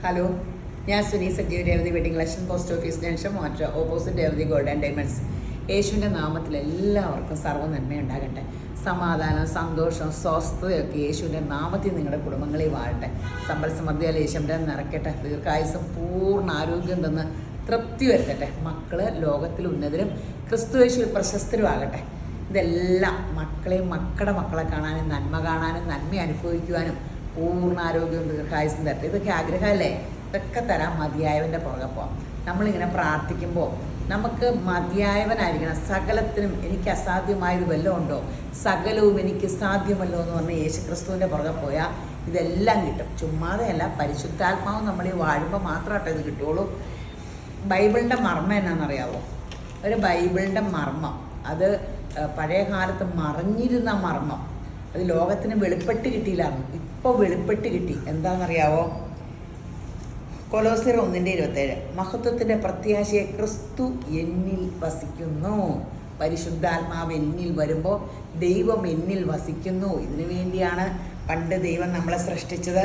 Hello, ഞാൻ Suni Sajeev Revathi wedding collection post office junction മോറ്റർ opposite Revathi gold and diamonds. യേശുവിൻ്റെ നാമത്തിൽ എല്ലാവർക്കും സർവ്വ നന്മയുണ്ടാകട്ടെ. സമാധാനം, സന്തോഷം, സ്വസ്ഥതയൊക്കെ യേശുവിൻ്റെ നാമത്തിൽ നിങ്ങളുടെ കുടുംബങ്ങളിൽ വാഴട്ടെ. സമ്പൽ സമൃദ്ധിയാൽ യേശുവിൻ്റെ നിറയ്ക്കട്ടെ. ദീർഘായുസം, പൂർണ്ണ ആരോഗ്യം തന്ന് തൃപ്തി വരുത്തട്ടെ. മക്കൾ ലോകത്തിൽ ഉന്നതരും ക്രിസ്തു യേശുവിൽ പ്രശസ്തരുമാകട്ടെ. ഇതെല്ലാം മക്കളെയും മക്കളെ കാണാനും നന്മ കാണാനും നന്മ അനുഭവിക്കുവാനും പൂർണ്ണാരോഗ്യവും ദീർഘായുസും തരട്ടെ. ഇതൊക്കെ ആഗ്രഹമല്ലേ? ഇതൊക്കെ തരാൻ മതിയായവൻ്റെ പുറകെ പോകാം. നമ്മളിങ്ങനെ പ്രാർത്ഥിക്കുമ്പോൾ നമുക്ക് മതിയായവനായിരിക്കണം. സകലത്തിനും എനിക്ക് അസാധ്യമായത് വല്ലതും ഉണ്ടോ? സകലവും എനിക്ക് സാധ്യമല്ലോ എന്ന് പറഞ്ഞ് യേശുക്രിസ്തുവിൻ്റെ പുറകെ പോയാൽ ഇതെല്ലാം കിട്ടും. ചുമ്മാതെയല്ല, പരിശുദ്ധാത്മാവ് നമ്മൾ ഈ വാഴുമ്പോൾ മാത്രമായിട്ട് ഇത് കിട്ടുള്ളൂ. ബൈബിളിൻ്റെ മർമ്മം എന്നാണെന്നറിയാവോ? ഒരു ബൈബിളിൻ്റെ മർമ്മം, അത് പഴയ കാലത്ത് മറിഞ്ഞിരുന്ന മർമ്മം, അത് ലോകത്തിന് വെളിപ്പെട്ട് കിട്ടിയില്ലായിരുന്നു. ഇപ്പോൾ വെളിപ്പെട്ട് കിട്ടി. എന്താണെന്നറിയാവോ? കൊലോസ്യർ 1:27 മഹത്വത്തിൻ്റെ പ്രത്യാശയെ ക്രിസ്തു എന്നിൽ വസിക്കുന്നു. പരിശുദ്ധാത്മാവ് എന്നിൽ വരുമ്പോൾ ദൈവം എന്നിൽ വസിക്കുന്നു. ഇതിനു വേണ്ടിയാണ് പണ്ട് ദൈവം നമ്മളെ സൃഷ്ടിച്ചത്.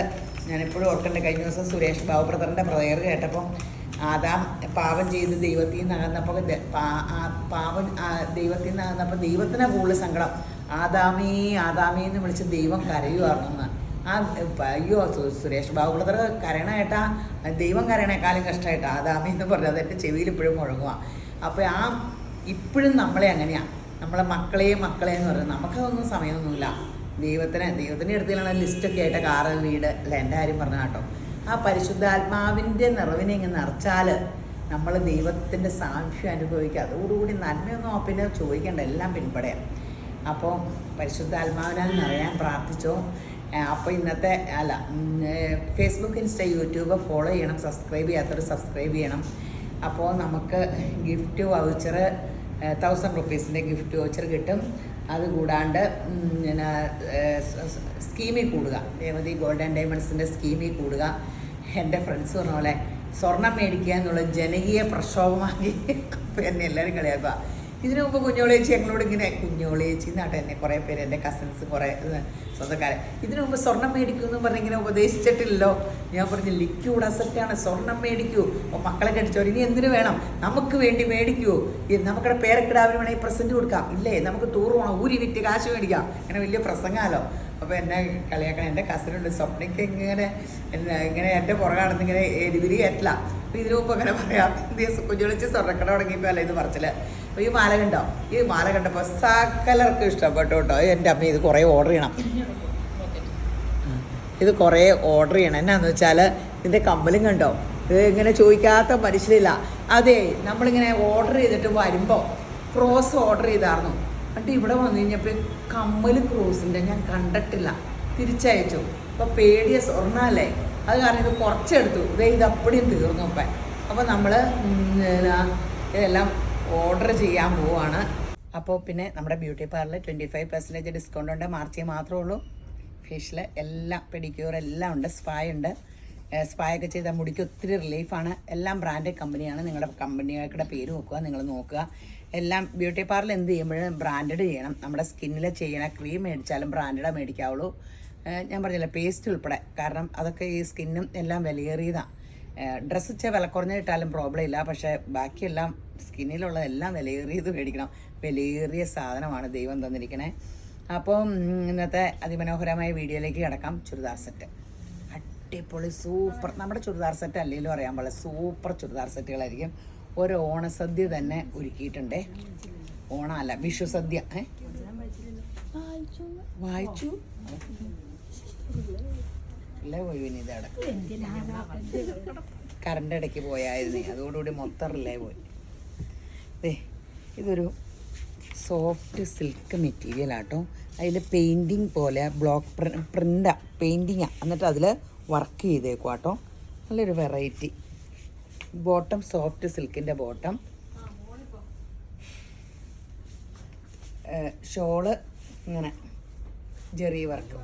ഞാനെപ്പോഴും ഓർക്കണ്ട, കഴിഞ്ഞ ദിവസം സുരേഷ് ബാബു ബ്രദറിൻ്റെ പ്രയർ കേട്ടപ്പം ആദാം പാപം ചെയ്ത് ദൈവത്തിൽ നിന്നകന്നപ്പോൾ ദൈവത്തിൽ നിന്നകന്നപ്പോൾ ദൈവത്തിന് കൂടുതൽ സങ്കടം. ആദാമേ ആദാമേ എന്ന് വിളിച്ച് ദൈവം കരയുമായിരുന്നു. അയ്യോ, സുരേഷ് ബാബു ബ്രദർ കരയണ കേട്ടാ ദൈവം കരയണേക്കാളും കഷ്ടമായിട്ട് ആദാമേ എന്ന് പറഞ്ഞത് അതെൻ്റെ ചെവിയിൽ ഇപ്പോഴും മുഴങ്ങുക. അപ്പോൾ ഇപ്പോഴും നമ്മളെ അങ്ങനെയാണ്. നമ്മളെ മക്കളെ എന്ന് പറയുന്നത് നമുക്കതൊന്നും സമയമൊന്നുമില്ല. ദൈവത്തിൻ്റെ അടുത്തിലാണ് ലിസ്റ്റൊക്കെ ആയിട്ട് കാറ്, വീട് അല്ല, എൻ്റെ കാര്യം പറഞ്ഞ കേട്ടോ. ആ പരിശുദ്ധാത്മാവിൻ്റെ നിറവിനെ ഇങ്ങനെ നിറച്ചാൽ നമ്മൾ ദൈവത്തിൻ്റെ സാക്ഷ്യം അനുഭവിക്കുക. അതോടുകൂടി നന്മയൊന്നും പിന്നെ ചോദിക്കേണ്ട, എല്ലാം പിൻപടയാം. അപ്പോൾ പരിശുദ്ധാത്മാവിനാൽ നിറയാൻ പ്രാർത്ഥിച്ചോ. അപ്പോൾ ഇന്നത്തെ ഫേസ്ബുക്ക്, ഇൻസ്റ്റ, യൂട്യൂബ് ഫോളോ ചെയ്യണം. സബ്സ്ക്രൈബ് ചെയ്യാത്തവർ സബ്സ്ക്രൈബ് ചെയ്യണം. അപ്പോൾ നമുക്ക് ഗിഫ്റ്റ് വൗച്ചർ 1000 റുപ്പീസിൻ്റെ ഗിഫ്റ്റ് വൗച്ചർ കിട്ടും. അതുകൂടാണ്ട് പിന്നെ സ്കീമിൽ കൂടുക, രേവതി ഗോൾഡ് ആൻഡ് ഡയമണ്ട്സിൻ്റെ സ്കീമിൽ കൂടുക. എൻ്റെ ഫ്രണ്ട്സ് പറഞ്ഞ പോലെ സ്വർണം മേടിക്കുക എന്നുള്ള ജനകീയ പ്രക്ഷോഭമാക്കി അപ്പോൾ എന്നെ എല്ലാവരും കളിയാക്കുക. ഇതിനു മുമ്പ് കുഞ്ഞോളേച്ചി ഞങ്ങളോട് ഇങ്ങനെ, കുഞ്ഞോളേച്ചി എന്നാട്ടെ എന്നെ കുറേ പേര്, എൻ്റെ കസിൻസ്, കുറേ സ്വന്തക്കാരെ, ഇതിനു മുമ്പ് സ്വർണം മേടിക്കുമെന്ന് പറഞ്ഞിങ്ങനെ ഉപദേശിച്ചിട്ടില്ലല്ലോ. ഞാൻ പറഞ്ഞു ലിക്വിഡ് അസറ്റാണ്, സ്വർണം മേടിക്കൂ. അപ്പോൾ മക്കളെ കടിച്ചോ, ഇനി എന്തിനു വേണം, നമുക്ക് വേണ്ടി മേടിക്കൂ. നമുക്കുടെ പേരക്കിടാവിന് വേണമെങ്കിൽ പ്രസൻറ്റ് കൊടുക്കാം, ഇല്ലേ, നമുക്ക് ടൂർ പോകണം, ഊരി വിറ്റ് കാശ് മേടിക്കാം. അങ്ങനെ വലിയ പ്രസംഗമല്ലോ. അപ്പോൾ എന്നെ കളിയാക്കണം. എൻ്റെ കസിനുണ്ട് സ്വപ്നയ്ക്ക് ഇങ്ങനെ എൻ്റെ പുറകാണെന്ന് ഇങ്ങനെ എരിവിരി കയറ്റില്ല. അപ്പോൾ ഇതിനു മുമ്പ് അങ്ങനെ പറയാം, കുഞ്ഞുളിച്ച് സ്വർണ്ണക്കട തുടങ്ങിയപ്പോൾ അല്ല ഇത് പറച്ചില്ല. അപ്പോൾ ഈ മാല കണ്ടോ? ഈ മാല കണ്ടപ്പോൾ സകലർക്കും ഇഷ്ടപ്പെട്ടു കേട്ടോ. എൻ്റെ അമ്മ ഇത് കുറേ ഓർഡർ ചെയ്യണം, ഇത് കുറേ ഓർഡർ ചെയ്യണം. എന്നാന്ന് വെച്ചാൽ ഇതിൻ്റെ കമ്മലും കണ്ടോ, ഇത് ഇങ്ങനെ ചോദിക്കാത്ത മനുഷ്യരില്ല. അതെ, നമ്മളിങ്ങനെ ഓർഡർ ചെയ്തിട്ട് വരുമ്പോൾ ക്രോസ് ഓർഡർ ചെയ്തായിരുന്നു. എന്നിട്ട് ഇവിടെ വന്നു കഴിഞ്ഞപ്പോൾ കമ്മൽ ക്രോസിൻ്റെ ഞാൻ കണ്ടിട്ടില്ല, തിരിച്ചയച്ചു. അപ്പോൾ പേടിയ സ്വർണ്ണമല്ലേ, അത് കാരണം ഇത് കുറച്ചെടുത്തു. ഇത് അപ്പടിയും തീർന്നു. അപ്പോൾ നമ്മൾ ഇതെല്ലാം ഓർഡർ ചെയ്യാൻ പോവാണ്. അപ്പോൾ പിന്നെ നമ്മുടെ ബ്യൂട്ടി പാർലർ 25% ഡിസ്കൗണ്ട് ഉണ്ട്. മാർച്ചിൽ മാത്രമേ ഉള്ളൂ. ഫേഷ്യൽ എല്ലാം, പെഡിക്യൂർ എല്ലാം ഉണ്ട്. സ്പാ ഉണ്ട്. സ്പായൊക്കെ ചെയ്താൽ മുടിക്ക് ഒത്തിരി റിലീഫാണ്. എല്ലാം ബ്രാൻഡഡ് കമ്പനിയാണ്. നിങ്ങളുടെ കമ്പനികളുടെ പേര് നോക്കുക, നിങ്ങൾ നോക്കുക. എല്ലാം ബ്യൂട്ടി പാർലർ എന്ത് ചെയ്യുമ്പോഴും ബ്രാൻഡഡ് ചെയ്യണം. നമ്മുടെ സ്കിന്നിൽ ചെയ്യണ ക്രീം മേടിച്ചാലും ബ്രാൻഡഡേ മേടിക്കാവുള്ളൂ. ഞാൻ പറഞ്ഞില്ല, പേസ്റ്റ് ഉൾപ്പെടെ, കാരണം അതൊക്കെ ഈ സ്കിന്നും എല്ലാം വിലയേറിയതാണ്. ഡ്രസ്സ് വെച്ചാൽ വില കുറഞ്ഞിട്ടാലും പ്രോബ്ലം ഇല്ല, പക്ഷേ ബാക്കിയെല്ലാം സ്കിന്നിലുള്ളതെല്ലാം വിലയേറിയത് മേടിക്കണം. വിലയേറിയ സാധനമാണ് ദൈവം തന്നിരിക്കണേ. അപ്പോൾ ഇന്നത്തെ അതിമനോഹരമായ വീഡിയോയിലേക്ക് കിടക്കാം. ചുരിദാർ സെറ്റ് അടിപൊളി സൂപ്പർ, നമ്മുടെ ചുരിദാർ സെറ്റ് അല്ലെങ്കിലും അറിയാൻ പാടില്ല, സൂപ്പർ ചുരിദാർ സെറ്റുകളായിരിക്കും. ഒരു ഓണസദ്യ തന്നെ ഒരുക്കിയിട്ടുണ്ടേ. ഓണമല്ല, വിഷു സദ്യ. വായിച്ചു ഇല്ലേ പോയി വിനീതയുടെ കറണ്ട് ഇടയ്ക്ക് പോയായിരുന്നേ, അതോടുകൂടി മൊത്തം റിലേ പോയി. ഇതൊരു സോഫ്റ്റ് സിൽക്ക് മെറ്റീരിയൽ ആട്ടോ. അതിൽ പെയിൻറ്റിങ് പോലെ ബ്ലോക്ക് പ്രിൻ്റാണ്, പെയിൻറ്റിങ്ങാണ്. എന്നിട്ട് അതിൽ വർക്ക് ചെയ്തേക്കും കേട്ടോ. നല്ലൊരു വെറൈറ്റി. ബോട്ടം സോഫ്റ്റ് സിൽക്കിൻ്റെ ബോട്ടം, ഷോള് ഇങ്ങനെ ജെറി വർക്ക്,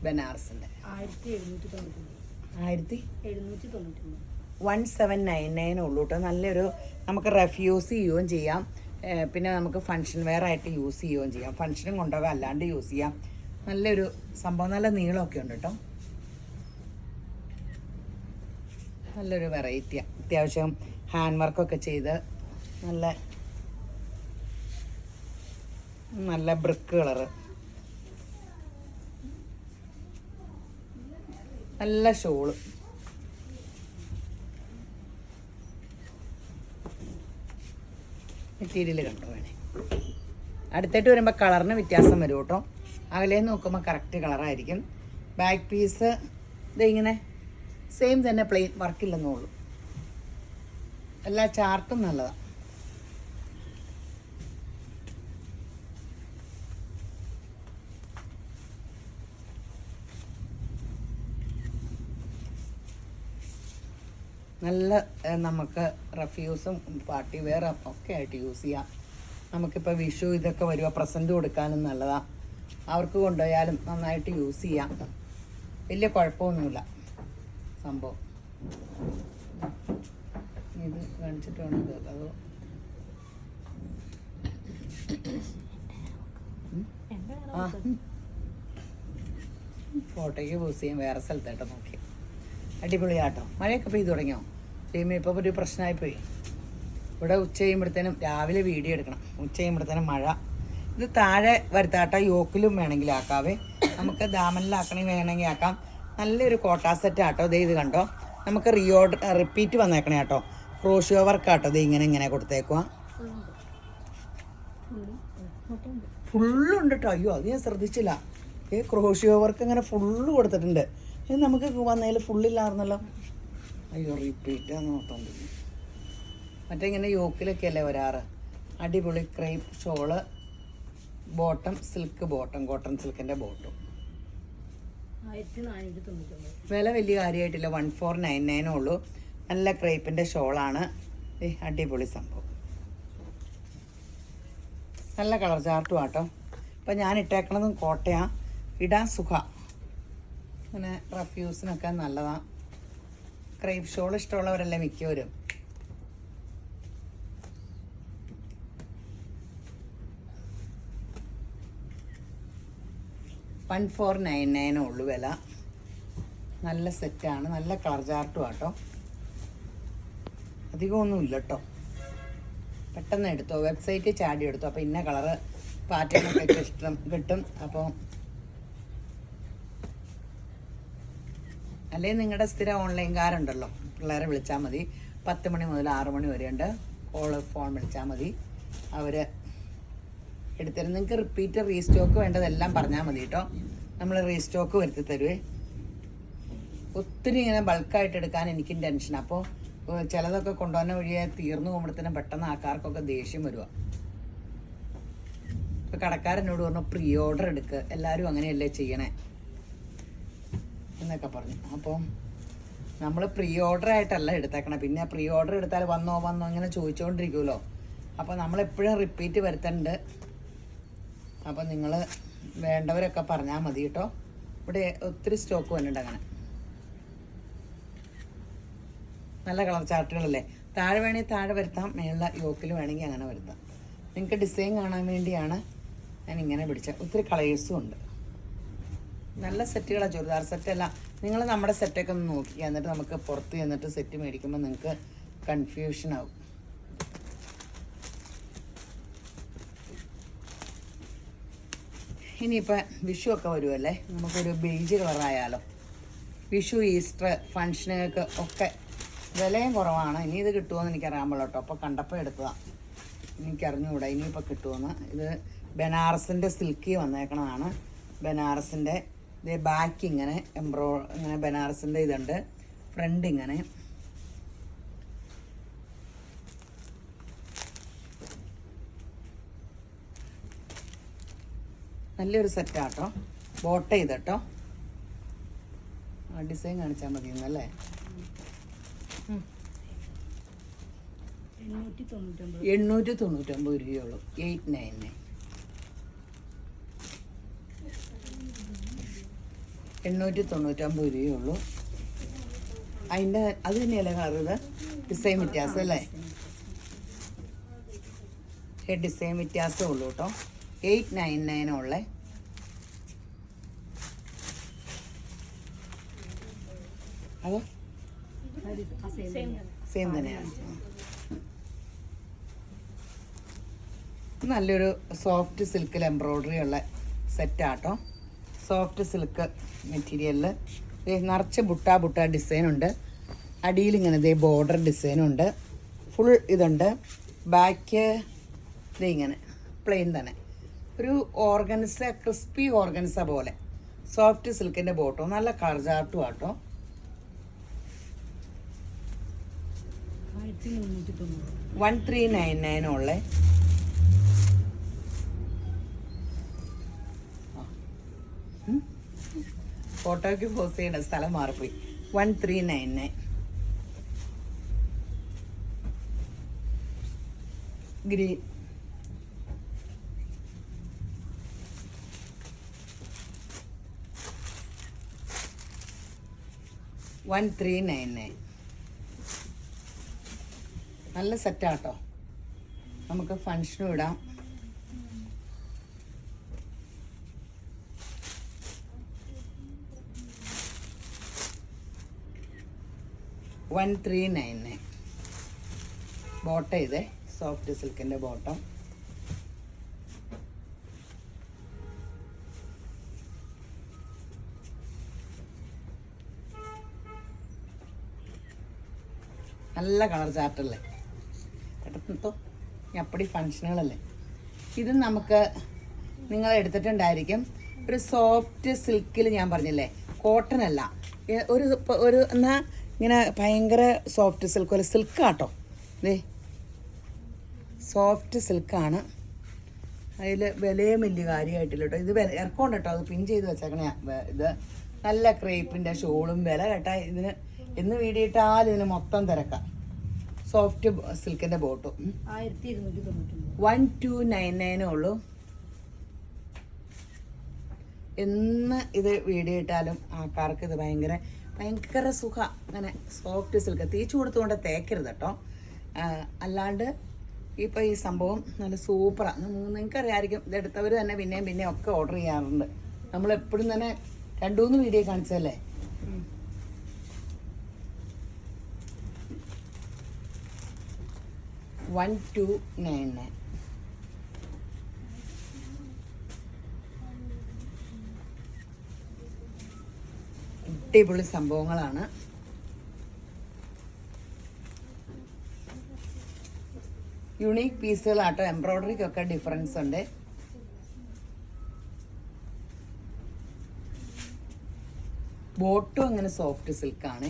ബനാറസിൻ്റെ 1799 ഉള്ളൂ കേട്ടോ. നല്ലൊരു, നമുക്ക് റഫ് യൂസ് ചെയ്യുകയും ചെയ്യാം, പിന്നെ നമുക്ക് ഫങ്ഷൻ വെയർ ആയിട്ട് യൂസ് ചെയ്യുകയും ചെയ്യാം. ഫങ്ഷനും കൊണ്ടുപോകാം, അല്ലാണ്ട് യൂസ് ചെയ്യാം. നല്ലൊരു സംഭവം. നല്ല നീളമൊക്കെ ഉണ്ട് കേട്ടോ. നല്ലൊരു വെറൈറ്റിയാണ്. അത്യാവശ്യം ഹാൻഡ് വർക്കൊക്കെ ചെയ്ത് നല്ല ബ്രിക്ക് കളറ്, നല്ല ഷോള്. മെറ്റീരിയൽ കണ്ടോ വേണേ. അടുത്തായിട്ട് വരുമ്പോൾ കളറിന് വ്യത്യാസം വരും കേട്ടോ. അകലെ നോക്കുമ്പോൾ കറക്റ്റ് കളറായിരിക്കും. ബാക്ക് പീസ് ഇതിങ്ങനെ സെയിം തന്നെ, പ്ലെയിൻ വർക്കില്ലെന്നുള്ളൂ. എല്ലാ ചാർട്ടും നല്ലതാണ്. നല്ല നമുക്ക് റഫ്യൂസും പാർട്ടി വെയർ ഒക്കെ ആയിട്ട് യൂസ് ചെയ്യാം. നമുക്കിപ്പോൾ വിഷു ഇതൊക്കെ വരുമ്പോൾ പ്രസൻറ്റ് കൊടുക്കാനും നല്ലതാണ്. അവർക്ക് കൊണ്ടുപോയാലും നന്നായിട്ട് യൂസ് ചെയ്യാം. വലിയ കുഴപ്പമൊന്നുമില്ല സംഭവം. ഇത് കാണിച്ചിട്ട് വേണം അതോ ഫോട്ടോയ്ക്ക് പോസ് ചെയ്യാൻ വേറെ സ്ഥലത്തായിട്ട് നോക്കി. അടിപൊളിയാട്ടോ. മഴയൊക്കെ പെയ്തു തുടങ്ങിയോ? ചെയ്യുമ്പോൾ ഇപ്പോൾ ഒരു പ്രശ്നമായിപ്പോയി. ഇവിടെ ഉച്ച കഴിയുമ്പോഴത്തേനും രാവിലെ വീഡിയോ എടുക്കണം, ഉച്ച കഴിയുമ്പോഴത്തേനും മഴ. ഇത് താഴെ വരുത്താട്ടോ, യോക്കിലും വേണമെങ്കിൽ ആക്കാവേ. നമുക്ക് ദാമനിലാക്കണമെങ്കിൽ വേണമെങ്കിൽ ആക്കാം. നല്ലൊരു കോട്ടാ സെറ്റ് ആട്ടോ. ദേ ഇത് കണ്ടോ, നമുക്ക് റിപ്പീറ്റ് വന്നേക്കണേ കേട്ടോ. ക്രോഷ്യോ വർക്ക് ആട്ടോ. ദേ ഇങ്ങനെ കൊടുത്തേക്കുക. ഫുള്ളുണ്ട് കേട്ടോ. അയ്യോ, അത് ഞാൻ ശ്രദ്ധിച്ചില്ല. ക്രോഷ്യോ വർക്ക് അങ്ങനെ ഫുള്ള് കൊടുത്തിട്ടുണ്ട്. ഇത് നമുക്ക് വന്നതിൽ ഫുള്ളില്ലായിരുന്നല്ലോ. അയ്യോ, റിപ്പീറ്റ് നോട്ടം. മറ്റേ ഇങ്ങനെ യോക്കിലൊക്കെ അല്ലേ വരാറ്. അടിപൊളി crepe shawl, bottom silk bottom, cotton സിൽക്കിൻ്റെ ബോട്ടം. വില വലിയ കാര്യമായിട്ടില്ല, 1499 ഉള്ളൂ. നല്ല ക്രേപ്പിൻ്റെ ഷോളാണ്. അടിപൊളി സംഭവം. നല്ല കളർ ചാർട്ടും ആട്ടോ. ഇപ്പം ഞാൻ ഇട്ടേക്കണതും കോട്ടയാണ്. ഇടാൻ സുഖ. അങ്ങനെ റഫ്യൂസിനൊക്കെ നല്ലതാണ്. ക്രേപ്പ് ഷോൾ ഇഷ്ടമുള്ളവരല്ലേ മിക്കവരും. $1499 ഉള്ളൂ വില. നല്ല സെറ്റാണ്, നല്ല കളർ ചാർട്ടും ആട്ടോ. അധികമൊന്നുമില്ല കേട്ടോ. പെട്ടെന്ന് എടുത്തോ, വെബ്സൈറ്റിൽ ചാടി എടുത്തോ. അപ്പോൾ ഇന്ന കളറ് പാറ്റേണൊക്കെ ഇഷ്ടം കിട്ടും. അപ്പോൾ അല്ലെങ്കിൽ നിങ്ങളുടെ സ്ഥിരം ഓൺലൈൻകാരുണ്ടല്ലോ, പിള്ളേരെ വിളിച്ചാൽ മതി. 10 മണി മുതൽ 6 മണി വരെ ഉണ്ട്. ഫോൺ വിളിച്ചാൽ മതി, അവർ എടുത്തരും. നിങ്ങൾക്ക് റിപ്പീറ്റ് റീസ്റ്റോക്ക് വേണ്ടതെല്ലാം പറഞ്ഞാൽ മതി കേട്ടോ. നമ്മൾ റീസ്റ്റോക്ക് വരുത്തി തരുവേ. ഒത്തിരി ഇങ്ങനെ ബൾക്കായിട്ട് എടുക്കാൻ എനിക്കും ടെൻഷൻ. അപ്പോൾ ചിലതൊക്കെ കൊണ്ടുവന്ന വഴിയെ തീർന്നു പോകുമ്പോഴത്തേനും പെട്ടെന്ന് ആൾക്കാർക്കൊക്കെ ദേഷ്യം വരുക. ഇപ്പോൾ കടക്കാരനോട് പറഞ്ഞു പ്രീ ഓർഡർ എടുക്കുക, എല്ലാവരും അങ്ങനെയല്ലേ ചെയ്യണേ എന്നൊക്കെ പറഞ്ഞു. അപ്പോൾ നമ്മൾ പ്രീ ഓർഡർ ആയിട്ടല്ല എടുത്തേക്കണം. പിന്നെ പ്രീ ഓർഡർ എടുത്താൽ വന്നോ ഇങ്ങനെ ചോദിച്ചുകൊണ്ടിരിക്കുമല്ലോ. അപ്പോൾ നമ്മളെപ്പോഴും റിപ്പീറ്റ് വരുത്തുന്നുണ്ട്. അപ്പോൾ നിങ്ങൾ വേണ്ടവരൊക്കെ പറഞ്ഞാൽ മതി കേട്ടോ. ഇവിടെ ഒത്തിരി സ്റ്റോക്ക് വന്നിട്ടുണ്ട്. അങ്ങനെ നല്ല കളർ ചാർട്ടുകളല്ലേ. താഴെ വേണമെങ്കിൽ താഴെ വരുത്താം, മേളിലെ യോക്കിൽ വേണമെങ്കിൽ അങ്ങനെ വരുത്താം. നിങ്ങൾക്ക് ഡിസൈൻ കാണാൻ വേണ്ടിയാണ് ഞാൻ ഇങ്ങനെ പിടിച്ചത്. ഒത്തിരി കളേഴ്സും ഉണ്ട്. നല്ല സെറ്റുകളാണ്, ചുരിദാർ സെറ്റല്ല. നിങ്ങൾ നമ്മുടെ സെറ്റൊക്കെ ഒന്ന് നോക്കി, എന്നിട്ട് നമുക്ക് പുറത്ത് ചെന്നിട്ട് സെറ്റ് മേടിക്കുമ്പോൾ നിങ്ങൾക്ക് കൺഫ്യൂഷൻ ആവും. ഇനിയിപ്പോൾ വിഷു ഒക്കെ വരുമല്ലേ, നമുക്കൊരു ബേജ് കളറായാലോ. വിഷു, ഈസ്റ്റർ ഫങ്ഷനുകൾക്ക് ഒക്കെ വിലയും കുറവാണ്. ഇനി ഇത് കിട്ടുമോയെന്ന് എനിക്കറിയാൻ പാടില്ല കേട്ടോ. അപ്പോൾ കണ്ടപ്പോൾ എടുത്തതാണ്, എനിക്കറിഞ്ഞുകൂടാ ഇനിയിപ്പോൾ കിട്ടുമെന്ന്. ഇത് ബനാറസിൻ്റെ സിൽക്കി വന്നേക്കണതാണ്. ബനാറസിൻ്റെ ഇത് ബാക്ക് ഇങ്ങനെ ഇങ്ങനെ ബനാറസിൻ്റെ ഇതുണ്ട്. ഫ്രണ്ട് ഇങ്ങനെ. നല്ലൊരു സെറ്റാട്ടോ. ബോട്ട ചെയ്തട്ടോ. ആ ഡിസൈൻ കാണിച്ചാൽ മതി എന്നല്ലേ. 899 രൂപയുള്ളൂ. 899. 899 രൂപയുള്ളൂ. അതിൻ്റെ അത് തന്നെയല്ലേ കളറ്. ഡിസൈൻ വ്യത്യാസം അല്ലേ. ഡിസൈൻ വ്യത്യാസമേ ഉള്ളൂ കേട്ടോ. 899 ഉള്ളേ. അതോ സെയിം തന്നെയാണ്. നല്ലൊരു സോഫ്റ്റ് സിൽക്കിൽ എംബ്രോയ്ഡറി ഉള്ള സെറ്റാട്ടോ. സോഫ്റ്റ് സിൽക്ക് മെറ്റീരിയലിൽ നിറച്ച് ബുട്ട ഡിസൈനുണ്ട്. അടിയിൽ ഇങ്ങനെ ഇതേ ബോർഡർ ഡിസൈനുണ്ട്. ഫുൾ ഇതുണ്ട്. ബാക്ക് ഇങ്ങനെ പ്ലെയിൻ തന്നെ. ഒരു ഓർഗൻസ, ക്രിസ്പി ഓർഗൻസ പോലെ സോഫ്റ്റ് സിൽക്കിൻ്റെ ബോട്ടോ. നല്ല കളർ ചാർട്ടും ആട്ടോ. 1399 ഉള്ളേ. ഫോട്ടോയ്ക്ക് പോസ്റ്റ് ചെയ്യേണ്ട സ്ഥലം മാറിപ്പോയി. 1399 ഗ്രീൻ. $1399. നല്ല സെറ്റാട്ടോ. നമുക്ക് ഫങ്ഷനും ഇടാം. $1399. ബോട്ടം ഇതേ സോഫ്റ്റ് സിൽക്കിൻ്റെ ബോട്ടം. നല്ല കളർ ചാർട്ടല്ലേ കേട്ടോ. ഞപ്പടി ഫങ്ഷനുകളല്ലേ. ഇത് നമുക്ക് നിങ്ങൾ എടുത്തിട്ടുണ്ടായിരിക്കും. ഒരു സോഫ്റ്റ് സിൽക്കിൽ ഞാൻ പറഞ്ഞില്ലേ, കോട്ടൺ അല്ല, ഒരു എന്നാ ഇങ്ങനെ ഭയങ്കര സോഫ്റ്റ് സിൽക്ക് പോലെ സിൽക്കാട്ടോ. ഇതേ സോഫ്റ്റ് സിൽക്കാണ്. അതിൽ വിലയും വലിയ കാര്യമായിട്ടില്ല കേട്ടോ. ഇത് ഇറക്കോണ്ട് കേട്ടോ, അത് പിൻ ചെയ്ത് വെച്ചേക്കണേ. ഇത് നല്ല ക്രേപ്പിൻ്റെ ഷോളും വില കേട്ടാ. ഇതിന് എന്ന് വീടിയിട്ടാലും ഇതിന് മൊത്തം തിരക്കാം. സോഫ്റ്റ് സിൽക്കിൻ്റെ ബോട്ടും 1299 ഉള്ളൂ. എന്ന് ഇത് വീടിയിട്ടാലും ആൾക്കാർക്ക് ഇത് ഭയങ്കര സുഖം. അങ്ങനെ സോഫ്റ്റ് സിൽക്ക് തേച്ച് കൊടുത്തുകൊണ്ട് തേക്കരുത് കേട്ടോ. അല്ലാണ്ട് ഇപ്പോൾ ഈ സംഭവം നല്ല സൂപ്പറാണ്. നിങ്ങൾക്കറിയാമായിരിക്കും, ഇതെടുത്തവർ തന്നെ പിന്നെയും ഒക്കെ ഓർഡർ ചെയ്യാറുണ്ട്. നമ്മളെപ്പോഴും തന്നെ 2-3 വീഡിയോ കാണിച്ചതല്ലേ. $1299. അടിപൊളി സംഭവങ്ങളാണ്. യുണീക്ക് പീസുകളാട്ടോ. എംബ്രോയ്ഡറിക്കൊക്കെ ഡിഫറൻസ് ഉണ്ട്. ബോട്ടും അങ്ങനെ സോഫ്റ്റ് സിൽക്കാണ്.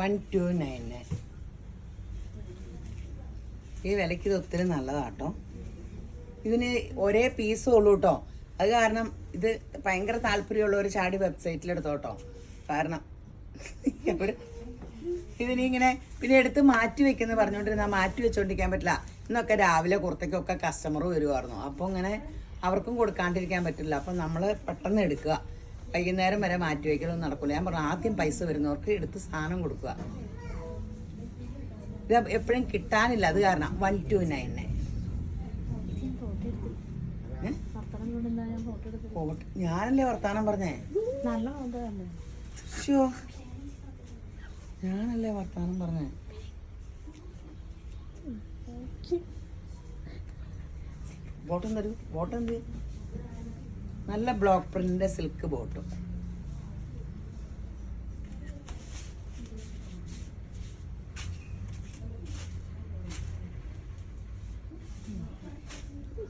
$1299. ഈ വിലയ്ക്ക് ഇത് ഒത്തിരി നല്ലതാട്ടോ. ഇതിന് ഒരേ പീസും ഉള്ളൂ കേട്ടോ. അത് കാരണം ഇത് ഭയങ്കര താല്പര്യമുള്ളവർ ചാടി വെബ്സൈറ്റിലെടുത്തോട്ടോ. കാരണം ഇതിനിങ്ങനെ പിന്നെ എടുത്ത് മാറ്റി വെക്കുന്ന പറഞ്ഞുകൊണ്ടിരുന്നാൽ മാറ്റി വെച്ചോണ്ടിരിക്കാൻ പറ്റില്ല. ഇന്നൊക്കെ രാവിലെ കുറത്തേക്കൊക്കെ കസ്റ്റമർ വരുമായിരുന്നു. അപ്പോൾ ഇങ്ങനെ അവർക്കും കൊടുക്കാണ്ടിരിക്കാൻ പറ്റില്ല. അപ്പം നമ്മൾ പെട്ടെന്ന് എടുക്കുക. വൈകുന്നേരം വരെ മാറ്റി വയ്ക്കലൊന്നും നടക്കില്ല. ഞാൻ പറഞ്ഞു ആദ്യം പൈസ വരുന്നവർക്ക് എടുത്ത് സാധനം കൊടുക്കുക. ഇത് എപ്പോഴും കിട്ടാനില്ല. അത് കാരണം 1299. ഞാനല്ലേ വർത്താനം പറഞ്ഞേ. ഞാനല്ലേ വർത്താനം പറഞ്ഞേ. ബോട്ടം തരൂ. ബോട്ടം എന്ത് നല്ല ബ്ലോക്ക് പ്രിന്റിന്റെ സിൽക്ക് ബോട്ടും.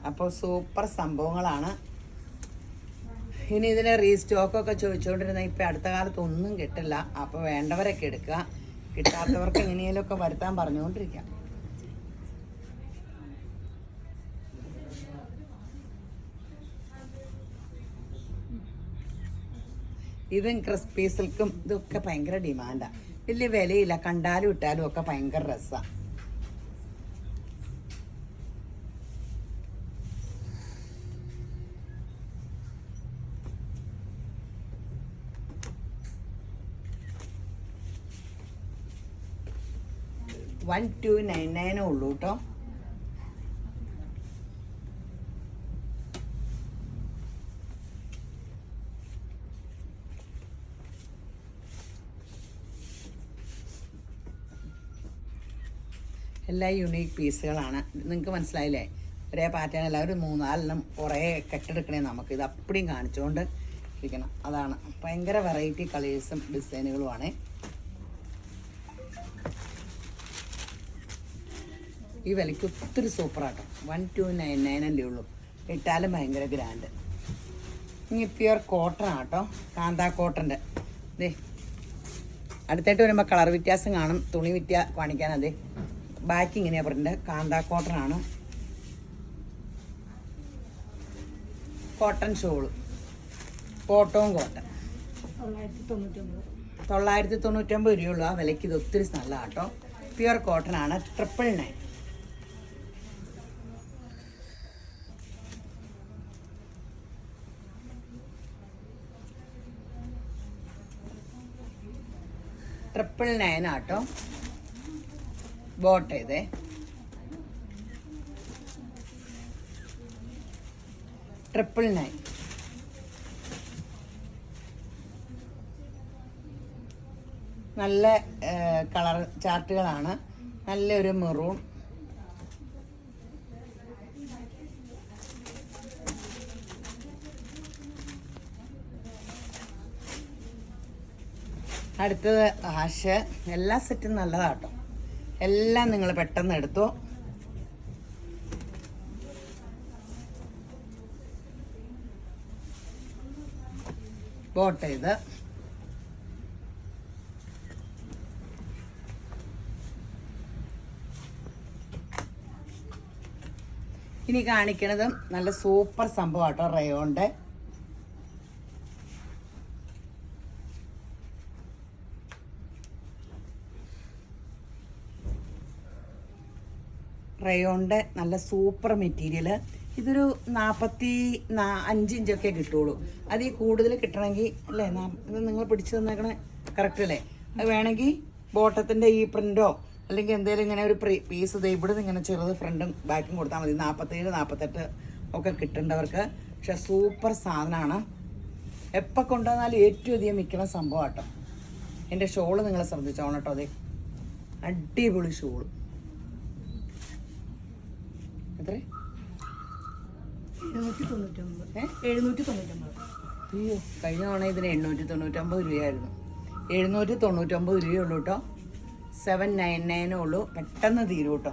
അപ്പോൾ സൂപ്പർ സംഭവങ്ങളാണ്. ഇനി ഇതിന് റീസ്റ്റോക്കൊക്കെ ചോദിച്ചുകൊണ്ടിരുന്ന ഇപ്പം അടുത്ത കാലത്ത് ഒന്നും കിട്ടില്ല. അപ്പോൾ വേണ്ടവരൊക്കെ എടുക്കുക. കിട്ടാത്തവർക്ക് എങ്ങനെയെങ്കിലുമൊക്കെ വരുത്താൻ പറഞ്ഞുകൊണ്ടിരിക്കാം. ഇതും ക്രിസ്പി സിൽക്കും ഇതൊക്കെ ഭയങ്കര ഡിമാൻഡാണ്. വലിയ വിലയില്ല. കണ്ടാലും ഇട്ടാലും ഒക്കെ ഭയങ്കര രസമാണ്. 1299 ഉള്ളൂ കേട്ടോ. എല്ലാം യുണീക്ക് പീസുകളാണ്. നിങ്ങൾക്ക് മനസ്സിലായില്ലേ? ഒരേ പാറ്റേൺ അല്ല, ഒരു 3-4 കുറേ കെട്ടെടുക്കണേ നമുക്ക്. ഇത് അപ്പടിയും കാണിച്ചുകൊണ്ട് ഇരിക്കണം. അതാണ് ഭയങ്കര വെറൈറ്റി കളേഴ്സും ഡിസൈനുകളുമാണ്. ഈ വിലയ്ക്ക് ഒത്തിരി സൂപ്പറാട്ടോ. 1299 അല്ലേ ഉള്ളൂ. ഇട്ടാലും ഭയങ്കര ഗ്രാൻഡ്. ഇനി പ്യുവർ കോട്ടൺ ആട്ടോ, കാന്താ കോട്ടൻ്റെ. ദേ അടുത്തായിട്ട് വരുമ്പോൾ കളർ വ്യത്യാസം കാണും. തുണി കാണിക്കാൻ. അതെ ബാക്ക് ഇങ്ങനെയാണ് പ്രിൻ്റ്. കാന്താ കോട്ടൺ ആണ്. കോട്ടൺ ഷോള്, കോട്ടൺ 999 രൂപയുള്ളൂ. ആ വിലയ്ക്ക് ഇത് ഒത്തിരി നല്ല കേട്ടോ. പ്യുവർ കോട്ടൺ ആണ്. 999. ആട്ടോ. ബോട്ട് ഇതേ 999. നല്ല കളർ ചാർട്ടുകളാണ്. നല്ലൊരു മെറൂൺ, അടുത്തത് ആഷ്. എല്ലാ സെറ്റും നല്ലതാട്ടോ. എല്ലാം നിങ്ങൾ പെട്ടെന്ന് എടുത്തോ. ബോട്ട് ഇത് ഇനി കാണിക്കണത് നല്ല സൂപ്പർ സംഭവം കേട്ടോ. റയോണിൻ്റെ നല്ല സൂപ്പർ മെറ്റീരിയൽ. ഇതൊരു 45 ഇഞ്ചൊക്കെ കിട്ടുള്ളൂ. അത് ഈ കൂടുതൽ കിട്ടണമെങ്കിൽ അല്ലേ, ഇത് നിങ്ങൾ പിടിച്ചു തന്നേക്കണേ കറക്റ്റ് അല്ലേ? അത് വേണമെങ്കിൽ ബോട്ടത്തിൻ്റെ ഈ പ്രിൻ്റോ അല്ലെങ്കിൽ എന്തെങ്കിലും ഇങ്ങനെ ഒരു പീസ് ഇത് ഇവിടെ നിന്ന് ഇങ്ങനെ ചെറുത് ഫ്രണ്ടും ബാക്കും കൊടുത്താൽ മതി. 47, 48 ഒക്കെ കിട്ടേണ്ടവർക്ക്. പക്ഷെ സൂപ്പർ സാധനമാണ്. എപ്പോൾ കൊണ്ടുവന്നാലും ഏറ്റവും അധികം മിക്കുന്ന സംഭവം കേട്ടോ. എൻ്റെ ഷോള് നിങ്ങൾ ശ്രദ്ധിച്ചോണം കേട്ടോ. അതെ അടിപൊളി ഷോള്. എത്ര? 799. അയ്യോ, കഴിഞ്ഞ തവണ ഇതിന് 899 രൂപയായിരുന്നു. 799 രൂപയുള്ളൂ കേട്ടോ. 799 ഉള്ളൂ. പെട്ടെന്ന് തീരും കേട്ടോ.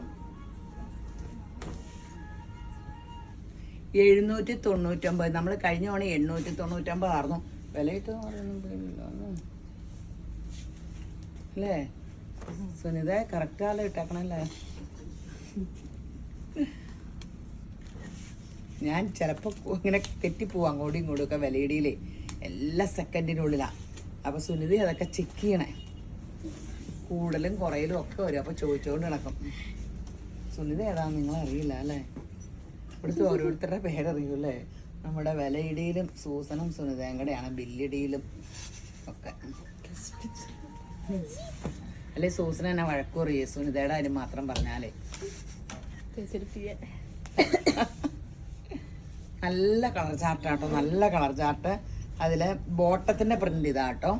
799. നമ്മൾ കഴിഞ്ഞ തവണ 899 ആയിരുന്നു. വിലയിട്ട് അല്ലേ സുനിത? കറക്റ്റ് ആളെ ഇട്ടേക്കണല്ലേ. ഞാൻ ചിലപ്പോൾ ഇങ്ങനെ തെറ്റിപ്പോവും അങ്ങോട്ടും ഇങ്ങോട്ടും ഒക്കെ. വിലയിടിയിലേ എല്ലാ സെക്കൻഡിനുള്ളിലാണ്. അപ്പോൾ സുനിത അതൊക്കെ ചെക്ക് ചെയ്യണേ. കൂടുതലും കുറയിലും ഒക്കെ വരും. അപ്പോൾ ചോദിച്ചുകൊണ്ട് നടക്കും. സുനിത ഏതാന്ന് നിങ്ങളറിയില്ല അല്ലേ? ഇവിടുത്തെ ഓരോരുത്തരുടെ പേരറിയൂല്ലേ? നമ്മുടെ വിലയിടിയിലും സൂസനും സുനിതയും കൂടെയാണ്. ബില്ലിടിയിലും ഒക്കെ അല്ലേ? സൂസന എന്നെ വഴക്കുറിയേ സുനിതയുടെ കാര്യം മാത്രം പറഞ്ഞാലേ. നല്ല കളർ ചാർട്ടാട്ടോ. നല്ല കളർ ചാർട്ട്. അതിൽ ബോട്ടത്തിൻ്റെ പ്രിന്റ് ഇതാട്ടോ.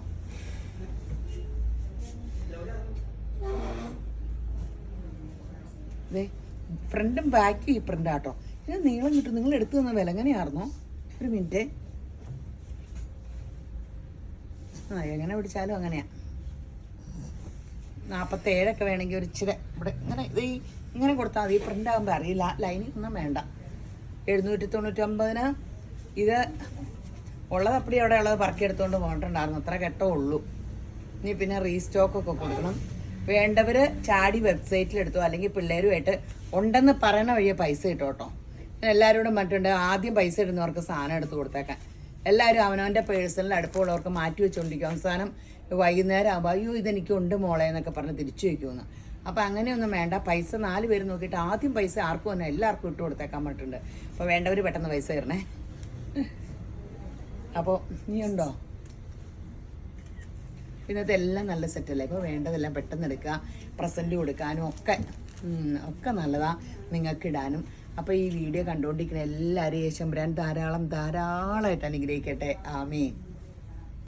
അതെ ഫ്രണ്ടും ബാക്കും ഈ പ്രിന്റ് ആട്ടോ. ഇത് നീളം കിട്ടും. നിങ്ങൾ എടുത്തു തന്ന വില എങ്ങനെയായിരുന്നോ? ഒരു മിനിറ്റ്. എങ്ങനെ പിടിച്ചാലും അങ്ങനെയാ. 47 ഒക്കെ വേണമെങ്കിൽ ഒരു ഇച്ചിരി ഇവിടെ ഇങ്ങനെ ഇത് ഇങ്ങനെ കൊടുത്താൽ മതി. ഈ പ്രിന്റ് ആകുമ്പോൾ അറിയില്ല. ലൈനിങ് ഒന്നും വേണ്ട. 799 ഇത് ഉള്ളത് അപ്പടി അവിടെ ഉള്ളത് പറക്കി എടുത്തുകൊണ്ട് പോയിട്ടുണ്ടായിരുന്നു. അത്ര കെട്ടോ ഉള്ളൂ. ഇനി പിന്നെ റീസ്റ്റോക്കൊക്കെ കൊടുക്കണം. വേണ്ടവർ ചാടി വെബ്സൈറ്റിൽ എടുത്തോ, അല്ലെങ്കിൽ പിള്ളേരുമായിട്ട് ഉണ്ടെന്ന് പറയണ വഴിയെ പൈസ കിട്ടും കേട്ടോ. എല്ലാവരോടും മറ്റുണ്ട് ആദ്യം പൈസ ഇടുന്നവർക്ക് സാധനം എടുത്ത് കൊടുത്തേക്കാൻ. എല്ലാവരും അവനവൻ്റെ പേഴ്സണൽ അടുപ്പമുള്ളവർക്ക് മാറ്റി വെച്ചുകൊണ്ടിരിക്കും. അവസാനം വൈകുന്നേരം ആകുമ്പോൾ അയ്യോ ഇതെനിക്കുണ്ട് മോളെ എന്നൊക്കെ പറഞ്ഞ് തിരിച്ചു വയ്ക്കുമെന്ന്. അപ്പോൾ അങ്ങനെയൊന്നും വേണ്ട. പൈസ 4 പേര് നോക്കിയിട്ട് ആദ്യം പൈസ ആർക്കും തന്നെ എല്ലാവർക്കും ഇട്ട് കൊടുത്തേക്കാൻ പറ്റുന്നുണ്ട്. അപ്പോൾ വേണ്ടവർ പെട്ടെന്ന് പൈസ തരണേ. അപ്പോൾ നീ ഉണ്ടോ? ഇന്നത്തെ എല്ലാം നല്ല സെറ്റല്ലേ. ഇപ്പോൾ വേണ്ടതെല്ലാം പെട്ടെന്ന് എടുക്കുക, പ്രസൻറ്റ് കൊടുക്കാനും ഒക്കെ നല്ലതാണ് നിങ്ങൾക്ക് ഇടാനും. അപ്പോൾ ഈ വീഡിയോ കണ്ടുകൊണ്ടിരിക്കുന്ന എല്ലാവരെയും യേശുമ്പുരാൻ ധാരാളമായിട്ട് അനുഗ്രഹിക്കട്ടെ. ആമേൻ.